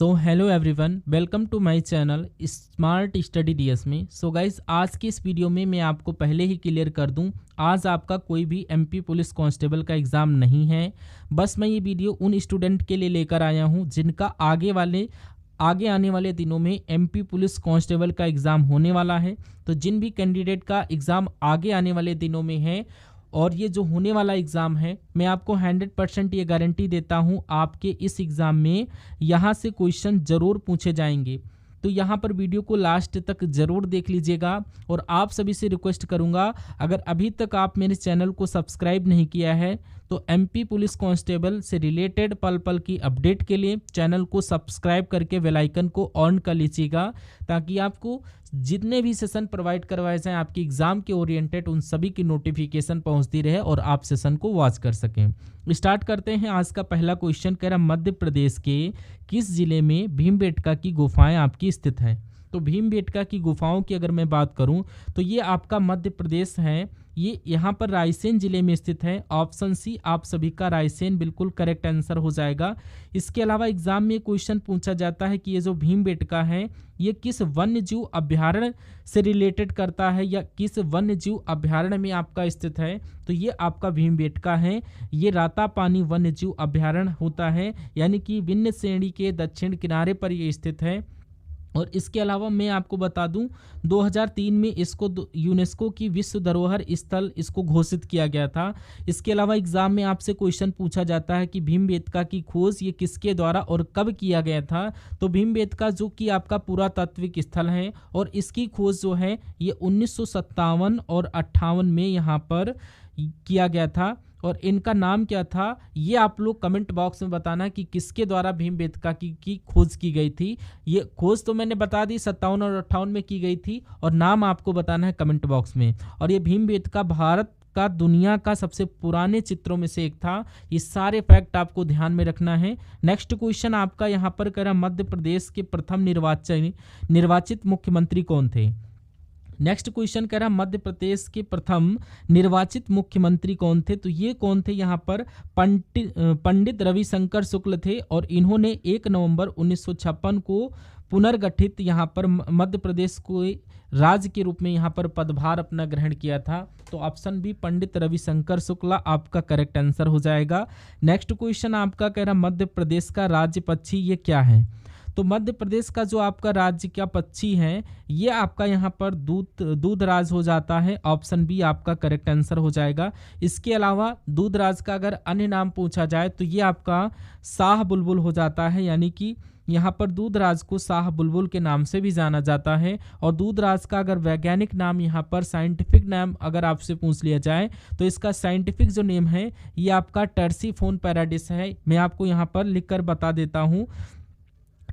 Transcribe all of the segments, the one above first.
तो hello everyone, welcome to my channel smart study DS में। So guys, आज की इस वीडियो में मैं आपको पहले ही क्लियर कर दूं, आज आपका कोई भी एमपी पुलिस कांस्टेबल का एग्ज़ाम नहीं है। बस मैं ये वीडियो उन स्टूडेंट के लिए लेकर आया हूं जिनका आगे आने वाले दिनों में एमपी पुलिस कांस्टेबल का एग्ज़ाम होने वाला है। तो जिन भी कैंडिडेट का एग्ज़ाम आगे आने वाले दिनों में है और ये जो होने वाला एग्ज़ाम है, मैं आपको 100% ये गारंटी देता हूँ आपके इस एग्ज़ाम में यहाँ से क्वेश्चन ज़रूर पूछे जाएंगे। तो यहाँ पर वीडियो को लास्ट तक ज़रूर देख लीजिएगा। और आप सभी से रिक्वेस्ट करूँगा, अगर अभी तक आप मेरे चैनल को सब्सक्राइब नहीं किया है तो एमपी पुलिस कांस्टेबल से रिलेटेड पल पल की अपडेट के लिए चैनल को सब्सक्राइब करके बेल आइकन को ऑन कर लीजिएगा, ताकि आपको जितने भी सेशन प्रोवाइड करवाए जाएं आपके एग्ज़ाम के ओरिएंटेड उन सभी की नोटिफिकेशन पहुंचती रहे और आप सेशन को वॉच कर सकें। स्टार्ट करते हैं। आज का पहला क्वेश्चन कह रहा, मध्य प्रदेश के किस जिले में भीमबेटका की गुफाएं आपकी स्थित हैं। तो भीमबेटका की गुफाओं की अगर मैं बात करूं तो ये आपका मध्य प्रदेश है, ये यहाँ पर रायसेन जिले में स्थित है। ऑप्शन सी आप सभी का रायसेन बिल्कुल करेक्ट आंसर हो जाएगा। इसके अलावा एग्जाम में क्वेश्चन पूछा जाता है कि ये जो भीमबेटका है ये किस वन्य जीव अभ्यारण्य से रिलेटेड करता है या किस वन्य जीव अभ्यारण्य में आपका स्थित है। तो ये आपका भीमबेटका है, ये रातापानी वन्य जीव अभ्यारण्य होता है, यानी कि विंध्य श्रेणी के दक्षिण किनारे पर ये स्थित है। और इसके अलावा मैं आपको बता दूं, 2003 में इसको यूनेस्को की विश्व धरोहर स्थल इसको घोषित किया गया था। इसके अलावा एग्जाम में आपसे क्वेश्चन पूछा जाता है कि भीमबेटका की खोज ये किसके द्वारा और कब किया गया था। तो भीमबेटका जो कि आपका पुरातात्विक स्थल है और इसकी खोज जो है ये 1957 और 58 में यहाँ पर किया गया था। और इनका नाम क्या था ये आप लोग कमेंट बॉक्स में बताना कि किसके द्वारा भीमबेटका की खोज की गई थी। ये खोज तो मैंने बता दी 57 और 58 में की गई थी, और नाम आपको बताना है कमेंट बॉक्स में। और ये भीमबेटका भारत का दुनिया का सबसे पुराने चित्रों में से एक था। ये सारे फैक्ट आपको ध्यान में रखना है। नेक्स्ट क्वेश्चन आपका यहाँ पर कह रहा, मध्य प्रदेश के प्रथम निर्वाचित मुख्यमंत्री कौन थे। नेक्स्ट क्वेश्चन कह रहा, मध्य प्रदेश के प्रथम निर्वाचित मुख्यमंत्री कौन थे। तो ये कौन थे, यहाँ पर पंडित रविशंकर शुक्ल थे, और इन्होंने 1 नवंबर 1956 को पुनर्गठित यहाँ पर मध्य प्रदेश को राज्य के रूप में यहाँ पर पदभार अपना ग्रहण किया था। तो ऑप्शन बी पंडित रविशंकर शुक्ला आपका करेक्ट आंसर हो जाएगा। नेक्स्ट क्वेश्चन आपका कह रहा, मध्य प्रदेश का राज्य पक्षी ये क्या है। तो मध्य प्रदेश का जो आपका राज्य का पक्षी है ये आपका यहाँ पर दूधराज हो जाता है। ऑप्शन बी आपका करेक्ट आंसर हो जाएगा। इसके अलावा दूधराज का अगर अन्य नाम पूछा जाए तो ये आपका शाह बुलबुल हो जाता है, यानी कि यहाँ पर दूधराज को शाह बुलबुल के नाम से भी जाना जाता है। और दूधराज का अगर वैज्ञानिक नाम यहाँ पर साइंटिफिक नाम अगर आपसे पूछ लिया जाए तो इसका साइंटिफिक जो नेम है ये आपका टर्सीफोन पैराडिस है। मैं आपको यहाँ पर लिख कर बता देता हूँ,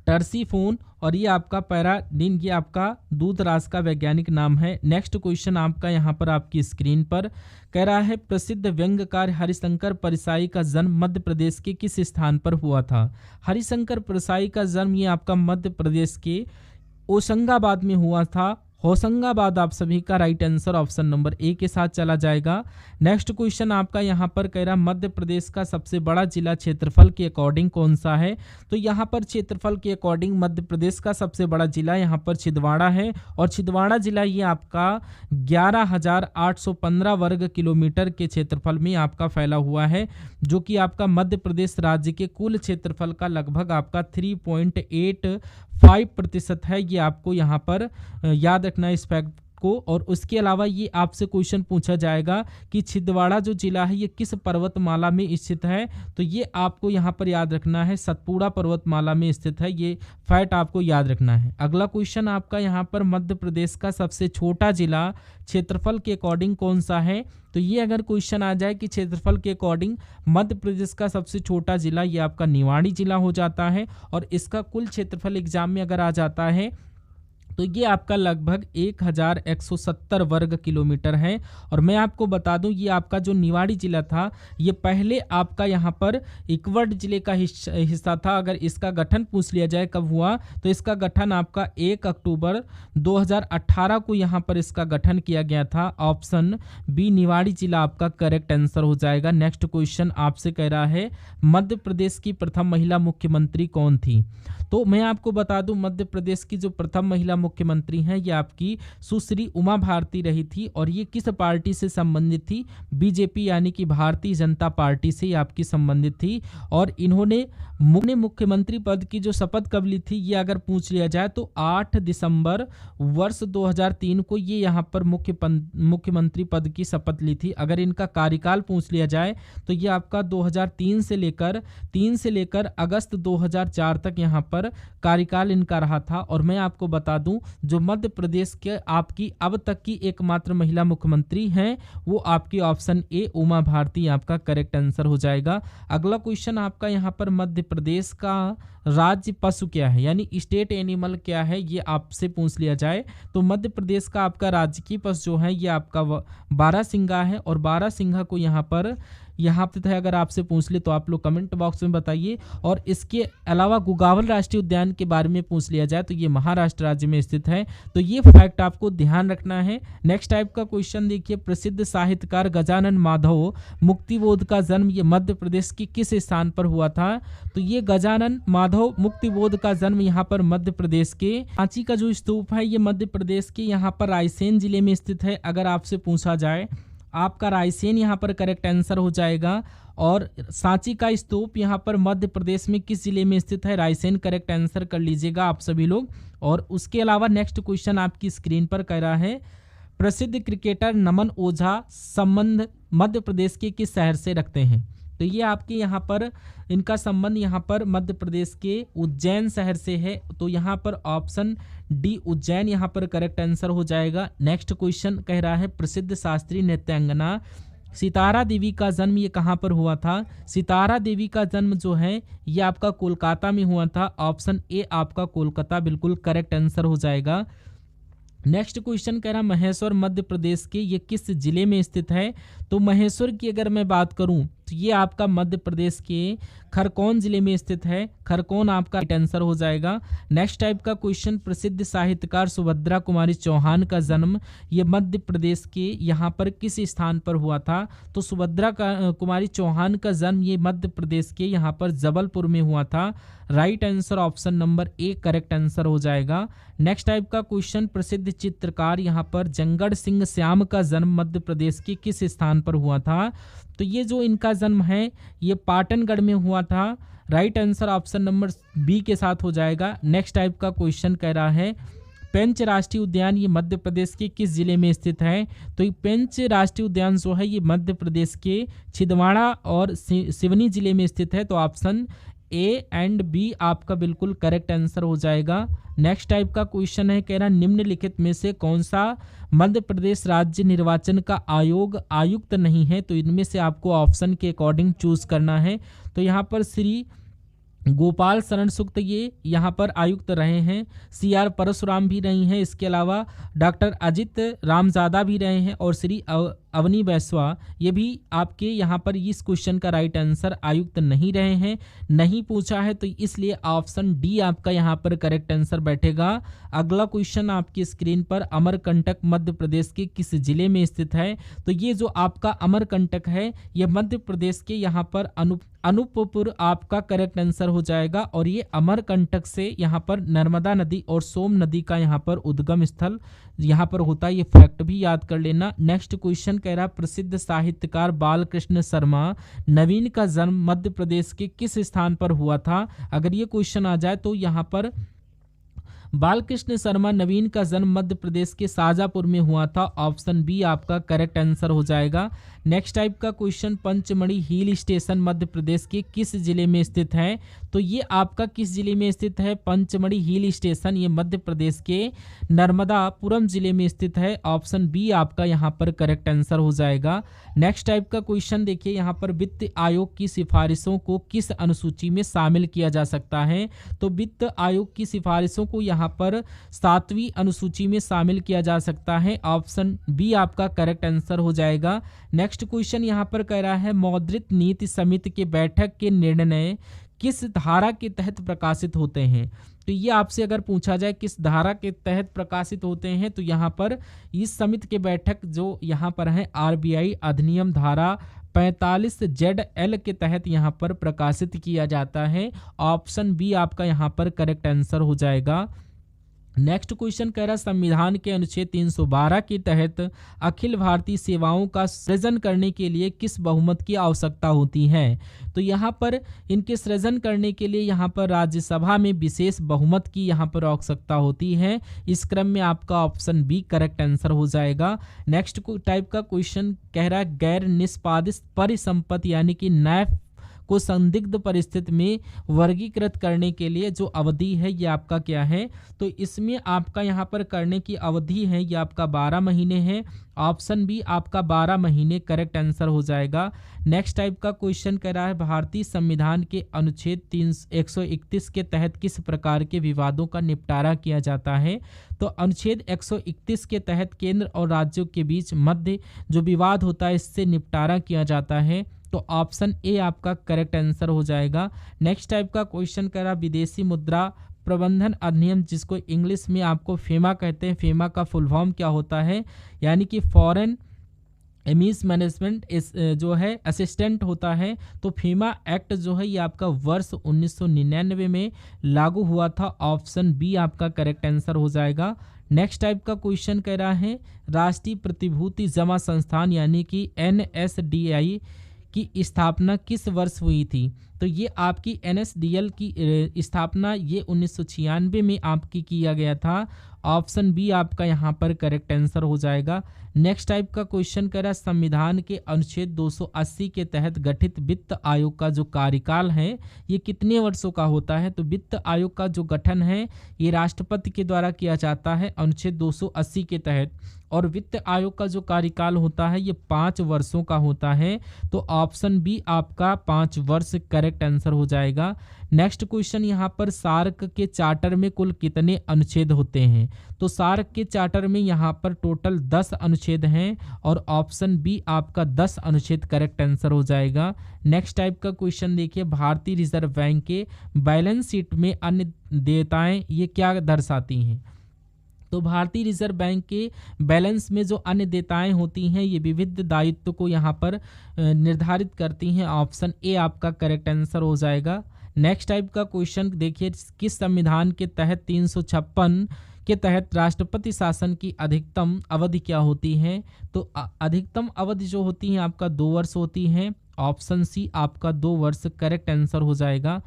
टर्सीफोन, और ये आपका पैराडिन ये आपका दूधराज का वैज्ञानिक नाम है। नेक्स्ट क्वेश्चन आपका यहाँ पर आपकी स्क्रीन पर कह रहा है, प्रसिद्ध व्यंग्यकार हरिशंकर परसाई का जन्म मध्य प्रदेश के किस स्थान पर हुआ था। हरिशंकर परसाई का जन्म ये आपका मध्य प्रदेश के होशंगाबाद में हुआ था। होशंगाबाद आप सभी का right answer option number A के साथ चला जाएगा। नेक्स्ट क्वेश्चन आपका यहाँ पर कह रहा, मध्य प्रदेश का सबसे बड़ा जिला क्षेत्रफल के अकॉर्डिंग कौन सा है। तो यहाँ पर क्षेत्रफल के अकॉर्डिंग मध्य प्रदेश का सबसे बड़ा जिला यहाँ पर छिंदवाड़ा है, और छिंदवाड़ा जिला ये आपका 11,815 वर्ग किलोमीटर के क्षेत्रफल में आपका फैला हुआ है, जो कि आपका मध्य प्रदेश राज्य के कुल क्षेत्रफल का लगभग आपका 3.85% है। ये आपको यहाँ पर याद रखना है इस फैक्ट को। और उसके अलावा ये आपसे क्वेश्चन पूछा जाएगा कि छिंदवाड़ा जो जिला है ये किस पर्वतमाला में स्थित है। तो ये आपको यहाँ पर याद रखना है, सतपुड़ा पर्वतमाला में स्थित है। ये फैक्ट आपको याद रखना है। अगला क्वेश्चन आपका यहाँ पर, मध्य प्रदेश का सबसे छोटा जिला क्षेत्रफल के अकॉर्डिंग कौन सा है। तो ये अगर क्वेश्चन आ जाए कि क्षेत्रफल के अकॉर्डिंग मध्य प्रदेश का सबसे छोटा जिला ये आपका निवाड़ी जिला हो जाता है, और इसका कुल क्षेत्रफल एग्जाम में अगर आ जाता है तो ये आपका लगभग 1170 वर्ग किलोमीटर है। और मैं आपको बता दूं, ये आपका जो निवाड़ी जिला था ये पहले आपका यहाँ पर इकवट जिले का हिस्सा था। अगर इसका गठन पूछ लिया जाए कब हुआ, तो इसका गठन आपका 1 अक्टूबर 2018 को यहाँ पर इसका गठन किया गया था। ऑप्शन बी निवाड़ी जिला आपका करेक्ट आंसर हो जाएगा। नेक्स्ट क्वेश्चन आपसे कह रहा है, मध्य प्रदेश की प्रथम महिला मुख्यमंत्री कौन थी। तो मैं आपको बता दूं मध्य प्रदेश की जो प्रथम महिला मुख्यमंत्री हैं ये आपकी सुश्री उमा भारती रही थी और ये किस पार्टी से संबंधित थी? बीजेपी यानी कि भारतीय जनता पार्टी से आपकी संबंधित थी। और इन्होंने मुख्यमंत्री पद की जो शपथ कब ली थी ये अगर पूछ लिया जाए तो 8 दिसंबर वर्ष 2003 को ये यहाँ पर मुख्यमंत्री पद की शपथ ली थी। अगर इनका कार्यकाल पूछ लिया जाए तो ये आपका 2003 से लेकर अगस्त 2004 तक यहाँ पर कार्यकाल इनका रहा था। और मैं आपको बता दूं जो मध्य प्रदेश के आपकी अब तक की एकमात्र महिला मुख्यमंत्री हैं वो आपकी ऑप्शन ए उमा भारती आपका करेक्ट आंसर हो जाएगा। अगला क्वेश्चन आपका यहाँ पर मध्य प्रदेश का राज्य पशु क्या है यानी स्टेट एनिमल क्या है ये आपसे पूछ लिया जाए तो मध्य प्रदेश का आपका राजकीय पशु जो है ये आपका बारहसिंगा है। और बारहसिंगा को यहाँ पर है अगर आपसे पूछ ले तो आप लोग कमेंट बॉक्स में बताइए। और इसके अलावा गुगावल राष्ट्रीय उद्यान के बारे में पूछ लिया जाए तो ये महाराष्ट्र राज्य में स्थित है। तो ये फैक्ट आपको ध्यान रखना है। नेक्स्ट टाइप का क्वेश्चन देखिए, प्रसिद्ध साहित्यकार गजानन माधव मुक्तिबोध का जन्म ये मध्य प्रदेश के किस स्थान पर हुआ था? तो ये गजानन माधव मुक्तिबोध का जन्म यहाँ पर मध्य प्रदेश के सांची का जो स्तूप है ये मध्य प्रदेश के यहाँ पर रायसेन जिले में स्थित है। अगर आपसे पूछा जाए आपका रायसेन यहाँ पर करेक्ट आंसर हो जाएगा। और सांची का स्तूप यहाँ पर मध्य प्रदेश में किस जिले में स्थित है? रायसेन करेक्ट आंसर कर लीजिएगा आप सभी लोग। और उसके अलावा नेक्स्ट क्वेश्चन आपकी स्क्रीन पर कह रहा है, प्रसिद्ध क्रिकेटर नमन ओझा संबंध मध्य प्रदेश के किस शहर से रखते हैं? तो ये आपके यहाँ पर इनका संबंध यहाँ पर मध्य प्रदेश के उज्जैन शहर से है। तो यहाँ पर ऑप्शन डी उज्जैन यहाँ पर करेक्ट आंसर हो जाएगा। नेक्स्ट क्वेश्चन कह रहा है, प्रसिद्ध शास्त्रीय नृत्यांगना सितारा देवी का जन्म ये कहाँ पर हुआ था? सितारा देवी का जन्म जो है ये आपका कोलकाता में हुआ था। ऑप्शन ए आपका कोलकाता बिल्कुल करेक्ट आंसर हो जाएगा। नेक्स्ट क्वेश्चन कह रहा महेश्वर मध्य प्रदेश के ये किस जिले में स्थित है? तो महेश्वर की अगर मैं बात करूं तो ये आपका मध्य प्रदेश के खरगोन जिले में स्थित है। खरगोन आपका राइट आंसर हो जाएगा। नेक्स्ट टाइप का क्वेश्चन, प्रसिद्ध साहित्यकार सुभद्रा कुमारी चौहान का जन्म ये मध्य प्रदेश के यहाँ पर किस स्थान पर हुआ था? तो सुभद्रा कुमारी चौहान का जन्म ये मध्य प्रदेश के यहाँ पर जबलपुर में हुआ था। Right answer option number A correct answer हो जाएगा। नेक्स्ट टाइप का क्वेश्चन, प्रसिद्ध चित्रकार यहाँ पर जंगड़ सिंह श्याम का जन्म मध्य प्रदेश के किस स्थान पर हुआ था? तो ये जो इनका जन्म है ये पाटनगढ़ में हुआ था। Right answer option number B के साथ हो जाएगा। नेक्स्ट टाइप का क्वेश्चन कह रहा है, पेंच राष्ट्रीय उद्यान ये मध्य प्रदेश के किस जिले में स्थित है? तो ये पेंच राष्ट्रीय उद्यान जो है ये मध्य प्रदेश के छिंदवाड़ा और सिवनी जिले में स्थित है। तो ऑप्शन ए एंड बी आपका बिल्कुल करेक्ट आंसर हो जाएगा। नेक्स्ट टाइप का क्वेश्चन है, कह रहा निम्नलिखित में से कौन सा मध्य प्रदेश राज्य निर्वाचन का आयुक्त नहीं है? तो इनमें से आपको ऑप्शन के अकॉर्डिंग चूज करना है। तो यहाँ पर श्री गोपाल शरण सुक्त ये यहाँ पर आयुक्त रहे हैं, CR परशुराम भी रही हैं, इसके अलावा डॉक्टर अजित रामजादा भी रहे हैं और श्री अवनी बैसवा ये भी आपके यहाँ पर इस क्वेश्चन का राइट आंसर आयुक्त नहीं रहे हैं, नहीं पूछा है। तो इसलिए ऑप्शन डी आपका यहाँ पर करेक्ट आंसर बैठेगा। अगला क्वेश्चन आपकी स्क्रीन पर, अमरकंटक मध्य प्रदेश के किस जिले में स्थित है? तो ये जो आपका अमरकंटक है ये मध्य प्रदेश के यहाँ पर अनूपपुर आपका करेक्ट आंसर हो जाएगा। और ये अमरकंटक से यहाँ पर नर्मदा नदी और सोम नदी का यहाँ पर उद्गम स्थल यहाँ पर होता है, ये फैक्ट भी याद कर लेना। नेक्स्ट क्वेश्चन कह रहा, प्रसिद्ध साहित्यकार बालकृष्ण शर्मा नवीन का जन्म मध्य प्रदेश के किस स्थान पर हुआ था? अगर ये क्वेश्चन आ जाए तो यहाँ पर बालकृष्ण शर्मा नवीन का जन्म मध्य प्रदेश के शाजापुर में हुआ था। ऑप्शन बी आपका करेक्ट आंसर हो जाएगा। नेक्स्ट टाइप का question, Pachmarhi hill station Madhya Pradesh के किस जिले में स्थित है? तो ये आपका किस जिले में स्थित है? पंचमढ़ी हिल स्टेशन ये मध्य प्रदेश के नर्मदापुरम जिले में स्थित है। ऑप्शन बी आपका यहाँ पर करेक्ट आंसर हो जाएगा। नेक्स्ट टाइप का क्वेश्चन देखिए, यहाँ पर वित्त आयोग की सिफारिशों को किस अनुसूची में शामिल किया जा सकता है? तो वित्त आयोग की सिफारिशों को यहाँ पर 7वीं अनुसूची में शामिल किया जा सकता है। ऑप्शन बी आपका करेक्ट आंसर हो जाएगा। नेक्स्ट क्वेश्चन यहाँ पर कह रहा है, मौद्रिक नीति समिति के बैठक के निर्णय किस धारा के तहत प्रकाशित होते हैं। तो ये आपसे अगर पूछा जाए किस धारा के तहत प्रकाशित होते हैं, तो यहाँ पर इस समिति की बैठक जो यहाँ पर है आरबीआई अधिनियम धारा 45 ZL के तहत यहाँ पर प्रकाशित किया जाता है। ऑप्शन बी आपका यहाँ पर करेक्ट आंसर हो जाएगा। नेक्स्ट क्वेश्चन कह रहा है संविधान के अनुच्छेद 312 के तहत अखिल भारतीय सेवाओं का सृजन करने के लिए किस बहुमत की आवश्यकता होती है। तो यहाँ पर इनके सृजन करने के लिए यहाँ पर राज्यसभा में विशेष बहुमत की यहाँ पर आवश्यकता होती है। इस क्रम में आपका ऑप्शन बी करेक्ट आंसर हो जाएगा। नेक्स्ट टाइप का क्वेश्चन कह रहा है गैर निष्पादित परिसंपत्ति यानी कि नैफ को संदिग्ध परिस्थिति में वर्गीकृत करने के लिए जो अवधि है ये आपका क्या है। तो इसमें आपका यहाँ पर करने की अवधि है ये आपका 12 महीने है। ऑप्शन बी आपका 12 महीने करेक्ट आंसर हो जाएगा। नेक्स्ट टाइप का क्वेश्चन कह रहा है भारतीय संविधान के अनुच्छेद 131 के तहत किस प्रकार के विवादों का निपटारा किया जाता है। तो अनुच्छेद 131 के तहत केंद्र और राज्यों के बीच मध्य जो विवाद होता है इससे निपटारा किया जाता है। तो ऑप्शन ए आपका करेक्ट आंसर हो जाएगा। नेक्स्ट टाइप का क्वेश्चन करा विदेशी मुद्रा प्रबंधन अधिनियम जिसको इंग्लिश में आपको फेमा कहते हैं। फेमा का फुल फॉर्म क्या होता है, यानी कि फॉरेन एमिस मैनेजमेंट जो है असिस्टेंट होता है। तो फेमा एक्ट जो है ये आपका वर्ष 1999 में लागू हुआ था। ऑप्शन बी आपका करेक्ट आंसर हो जाएगा। नेक्स्ट टाइप का क्वेश्चन कह रहा है राष्ट्रीय प्रतिभूति जमा संस्थान यानी कि NSDI की स्थापना किस वर्ष हुई थी। तो ये आपकी NSDL की स्थापना ये 1996 में आपकी किया गया था। ऑप्शन बी आपका यहाँ पर करेक्ट आंसर हो जाएगा। नेक्स्ट टाइप का क्वेश्चन कह रहा है संविधान के अनुच्छेद 280 के तहत गठित वित्त आयोग का जो कार्यकाल है ये कितने वर्षों का होता है। तो वित्त आयोग का जो गठन है ये राष्ट्रपति के द्वारा किया जाता है अनुच्छेद 280 के तहत, और वित्त आयोग का जो कार्यकाल होता है ये 5 वर्षों का होता है। तो ऑप्शन बी आपका 5 वर्ष करेक्ट आंसर हो जाएगा। नेक्स्ट क्वेश्चन यहाँ पर सार्क के चार्टर में कुल कितने अनुच्छेद होते हैं। तो सार्क के चार्टर में यहाँ पर टोटल 10 अनुच्छेद हैं और ऑप्शन बी आपका 10 अनुच्छेद करेक्ट आंसर हो जाएगा। नेक्स्ट टाइप का क्वेश्चन देखिए भारतीय रिजर्व बैंक के बैलेंस शीट में अन्य देयताएं ये क्या दर्शाती हैं। तो भारतीय रिजर्व बैंक के बैलेंस में जो अन्य देयताएं होती हैं ये विविध दायित्व को यहाँ पर निर्धारित करती हैं। ऑप्शन ए आपका करेक्ट आंसर हो जाएगा। नेक्स्ट टाइप का क्वेश्चन देखिए किस संविधान के तहत 356 के तहत राष्ट्रपति शासन की अधिकतम अवधि क्या होती है। तो अधिकतम अवधि जो होती है आपका 2 वर्ष होती है। ऑप्शन सी आपका 2 वर्ष करेक्ट आंसर हो जाएगा।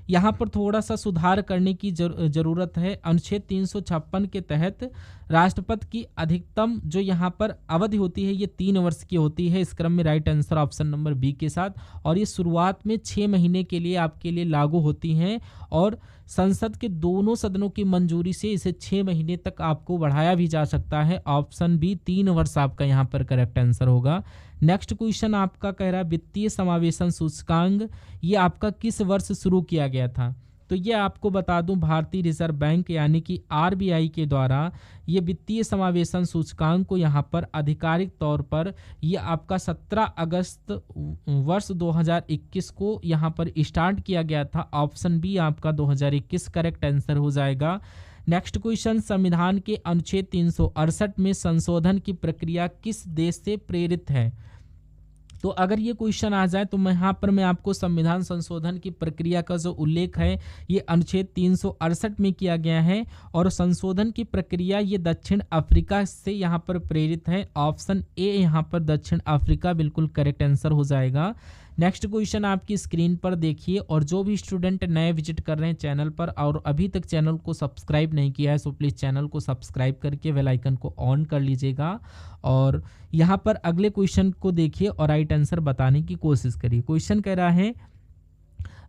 यहाँ पर थोड़ा सा सुधार करने की जरूरत है। अनुच्छेद 356 के तहत राष्ट्रपति की अधिकतम जो यहाँ पर अवधि होती है ये 3 वर्ष की होती है। इस क्रम में right answer option number B के साथ, और ये शुरुआत में 6 महीने के लिए आपके लिए लागू होती हैं और संसद के दोनों सदनों की मंजूरी से इसे 6 महीने तक आपको बढ़ाया भी जा सकता है। ऑप्शन बी 3 वर्ष आपका यहाँ पर करेक्ट आंसर होगा। नेक्स्ट क्वेश्चन आपका कह रहा है वित्तीय समावेशन सूचकांक ये आपका किस वर्ष शुरू किया गया था। तो ये आपको बता दूं भारतीय रिजर्व बैंक यानी कि आरबीआई के द्वारा ये वित्तीय समावेशन सूचकांक को यहाँ पर आधिकारिक तौर पर ये आपका 17 अगस्त वर्ष 2021 को यहाँ पर स्टार्ट किया गया था। ऑप्शन बी आपका 2021 करेक्ट आंसर हो जाएगा। नेक्स्ट क्वेश्चन संविधान के अनुच्छेद 368 में संशोधन की प्रक्रिया किस देश से प्रेरित है। तो अगर ये क्वेश्चन आ जाए तो यहाँ पर मैं आपको संविधान संशोधन की प्रक्रिया का जो उल्लेख है ये अनुच्छेद 368 में किया गया है और संशोधन की प्रक्रिया ये दक्षिण अफ्रीका से यहाँ पर प्रेरित है। ऑप्शन ए यहाँ पर दक्षिण अफ्रीका बिल्कुल करेक्ट आंसर हो जाएगा। नेक्स्ट क्वेश्चन आपकी स्क्रीन पर देखिए, और जो भी स्टूडेंट नए विजिट कर रहे हैं चैनल पर और अभी तक चैनल को सब्सक्राइब नहीं किया है सो प्लीज़ चैनल को सब्सक्राइब करके बेल आइकन को ऑन कर लीजिएगा और यहाँ पर अगले क्वेश्चन को देखिए और राइट आंसर बताने की कोशिश करिए। क्वेश्चन कह रहा है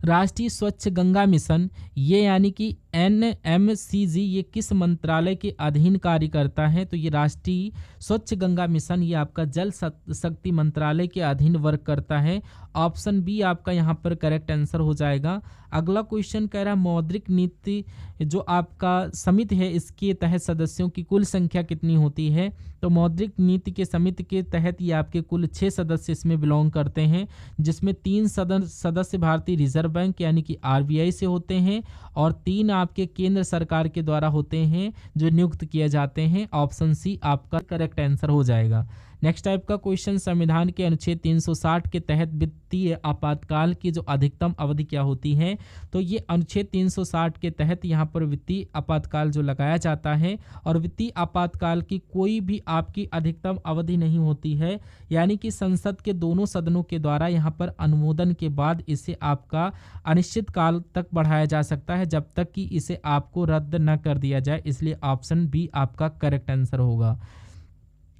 राष्ट्रीय स्वच्छ गंगा मिशन ये यानी कि NMCG ये किस मंत्रालय के अधीन कार्य करता है? तो ये राष्ट्रीय स्वच्छ गंगा मिशन ये आपका जल शक्ति मंत्रालय के अधीन वर्क करता है। ऑप्शन बी आपका यहाँ पर करेक्ट आंसर हो जाएगा। अगला क्वेश्चन कह रहा है मौद्रिक नीति जो आपका समिति है इसके तहत सदस्यों की कुल संख्या कितनी होती है? तो मौद्रिक नीति के समिति के तहत ये आपके कुल 6 सदस्य इसमें बिलोंग करते हैं, जिसमें 3 सदस्य भारतीय रिजर्व बैंक यानी कि RBI से होते हैं और 3 आपके केंद्र सरकार के द्वारा होते हैं जो नियुक्त किए जाते हैं। ऑप्शन सी आपका करेक्ट आंसर हो जाएगा। नेक्स्ट टाइप का क्वेश्चन, संविधान के अनुच्छेद 360 के तहत वित्तीय आपातकाल की जो अधिकतम अवधि क्या होती है? तो ये अनुच्छेद 360 के तहत यहाँ पर वित्तीय आपातकाल जो लगाया जाता है, और वित्तीय आपातकाल की कोई भी आपकी अधिकतम अवधि नहीं होती है, यानी कि संसद के दोनों सदनों के द्वारा यहाँ पर अनुमोदन के बाद इसे आपका अनिश्चित काल तक बढ़ाया जा सकता है जब तक कि इसे आपको रद्द न कर दिया जाए, इसलिए ऑप्शन बी आपका करेक्ट आंसर होगा।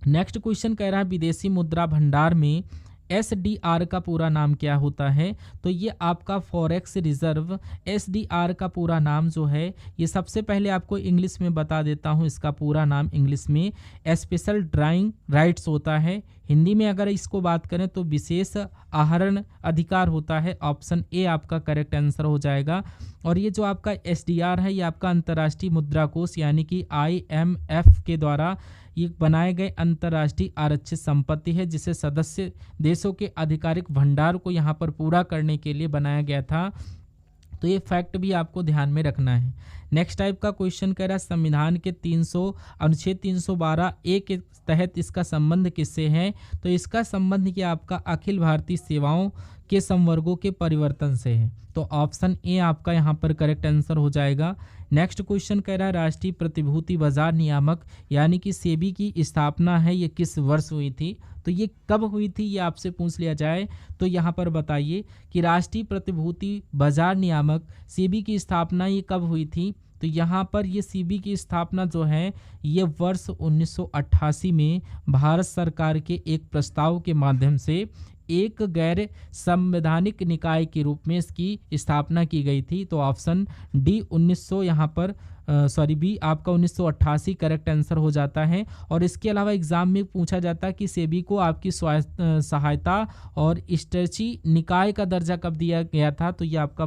नेक्स्ट क्वेश्चन कह रहा है विदेशी मुद्रा भंडार में SDR का पूरा नाम क्या होता है? तो ये आपका फॉरेक्स रिजर्व। SDR का पूरा नाम जो है ये सबसे पहले आपको इंग्लिश में बता देता हूँ, इसका पूरा नाम इंग्लिश में स्पेशल ड्राइंग राइट्स होता है। हिंदी में अगर इसको बात करें तो विशेष आहरण अधिकार होता है। ऑप्शन ए आपका करेक्ट आंसर हो जाएगा। और ये जो आपका SDR है ये आपका अंतर्राष्ट्रीय मुद्रा कोष यानी कि IMF के द्वारा ये बनाए गए अंतर्राष्ट्रीय आरक्षित संपत्ति है, जिसे सदस्य देशों के आधिकारिक भंडार को यहाँ पर पूरा करने के लिए बनाया गया था। तो ये फैक्ट भी आपको ध्यान में रखना है। नेक्स्ट टाइप का क्वेश्चन कह रहा है संविधान के अनुच्छेद 312A के तहत इसका संबंध किससे है? तो इसका संबंध ये आपका अखिल भारतीय सेवाओं के संवर्गों के परिवर्तन से है। तो ऑप्शन ए आपका यहाँ पर करेक्ट आंसर हो जाएगा। नेक्स्ट क्वेश्चन कह रहा है राष्ट्रीय प्रतिभूति बाजार नियामक यानी कि सेबी की स्थापना है ये किस वर्ष हुई थी? तो ये कब हुई थी ये आपसे पूछ लिया जाए तो यहाँ पर बताइए कि राष्ट्रीय प्रतिभूति बाजार नियामक सेबी की स्थापना ये कब हुई थी? तो यहाँ पर ये सेबी की स्थापना जो है ये वर्ष 1988 में भारत सरकार के एक प्रस्ताव के माध्यम से एक गैर संवैधानिक निकाय के रूप में इसकी स्थापना की गई थी। तो ऑप्शन डी 1900 यहाँ पर बी आपका 1988 करेक्ट आंसर हो जाता है। और इसके अलावा एग्जाम में पूछा जाता है कि सेबी को आपकी सहायता और स्टैच्यू निकाय का दर्जा कब दिया गया था? तो ये आपका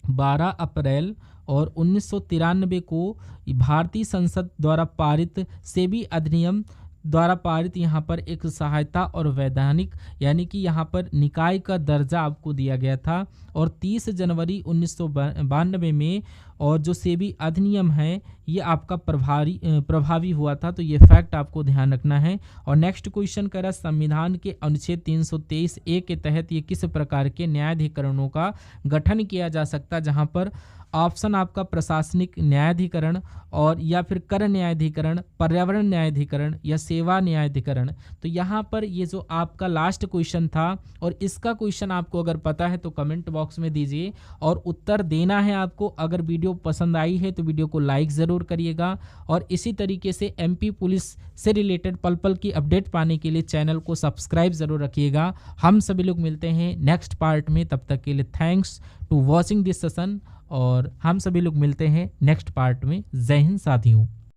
12 अप्रैल और 1993 को भारतीय संसद द्वारा पारित सेबी अधिनियम द्वारा पारित यहाँ पर एक सहायता और वैधानिक यानी कि यहाँ पर निकाय का दर्जा आपको दिया गया था। और 30 जनवरी 1992 में और जो सेबी अधिनियम है ये आपका प्रभावी हुआ था। तो ये फैक्ट आपको ध्यान रखना है। और नेक्स्ट क्वेश्चन कह रहा है संविधान के अनुच्छेद 323A के तहत ये किस प्रकार के न्यायाधिकरणों का गठन किया जा सकता है? जहाँ पर ऑप्शन आपका प्रशासनिक न्यायाधिकरण और या फिर कर न्यायाधिकरण, पर्यावरण न्यायाधिकरण या सेवा न्यायाधिकरण। तो यहाँ पर ये जो आपका लास्ट क्वेश्चन था और इसका क्वेश्चन आपको अगर पता है तो कमेंट बॉक्स में दीजिए और उत्तर देना है आपको। अगर वीडियो पसंद आई है तो वीडियो को लाइक ज़रूर करिएगा और इसी तरीके से MP पुलिस से रिलेटेड पल पल की अपडेट पाने के लिए चैनल को सब्सक्राइब ज़रूर रखिएगा। हम सभी लोग मिलते हैं नेक्स्ट पार्ट में, तब तक के लिए thanks to watching this session और हम सभी लोग मिलते हैं नेक्स्ट पार्ट में। जय हिंद साथियों।